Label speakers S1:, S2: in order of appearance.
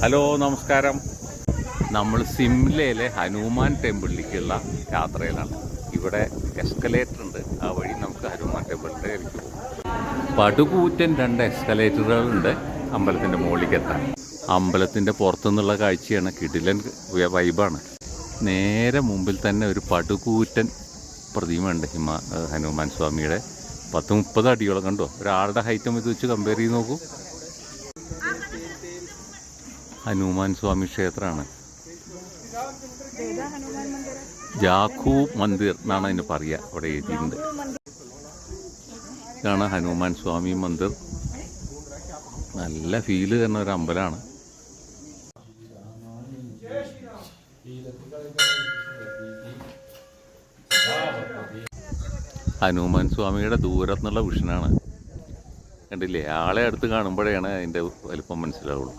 S1: Hello നമസ്കാരം. നമ്മൾ സിംലയിലെ ഹനുമാൻ ടെമ്പിളിലേക്കുള്ള യാത്രയിലാണ്. ഇവിടെ എസ്കലേറ്റർ ഉണ്ട്, ആ വഴി നമുക്ക് ഹനുമാൻ ടെമ്പിളിലേക്ക് പോകും. പടുകൂറ്റൻ 2 എസ്കലേറ്ററുകളുണ്ട് അമ്പലത്തിൻ്റെ മുകളിലേക്ക് എത്താൻ. അമ്പലത്തിൻ്റെ പുറത്തുനിന്നുള്ള കാഴ്ചയാണ്, കിടിലൻ വൈബാണ്. നേരെ മുമ്പിൽ തന്നെ ഒരു പടുകൂറ്റൻ പ്രതിമയുണ്ട്, ഹനുമാൻ സ്വാമിയുടെ. 10-30 അടിയോളം കണ്ടോ. ഒരാളുടെ ഹൈറ്റും ഇത് വെച്ച് കമ്പയർ ചെയ്ത് നോക്കൂ. ഹനുമാൻ സ്വാമി ക്ഷേത്രമാണ്. ജാഖൂ മന്ദിർ എന്നാണ് അതിന് പറയുക, അവിടെ എഴുതിയിട്ടുണ്ട്. ഇതാണ് ഹനുമാൻ സ്വാമി മന്ദിർ. നല്ല ഫീല് തരുന്ന ഒരു അമ്പലമാണ്. ഹനുമാൻ സ്വാമിയുടെ ദൂരത്തുനിന്നുള്ള വിഷനാണ്, കണ്ടില്ലേ. ആളെ അടുത്ത് കാണുമ്പോഴാണ് അതിൻ്റെ വലിപ്പം മനസ്സിലാവുള്ളൂ.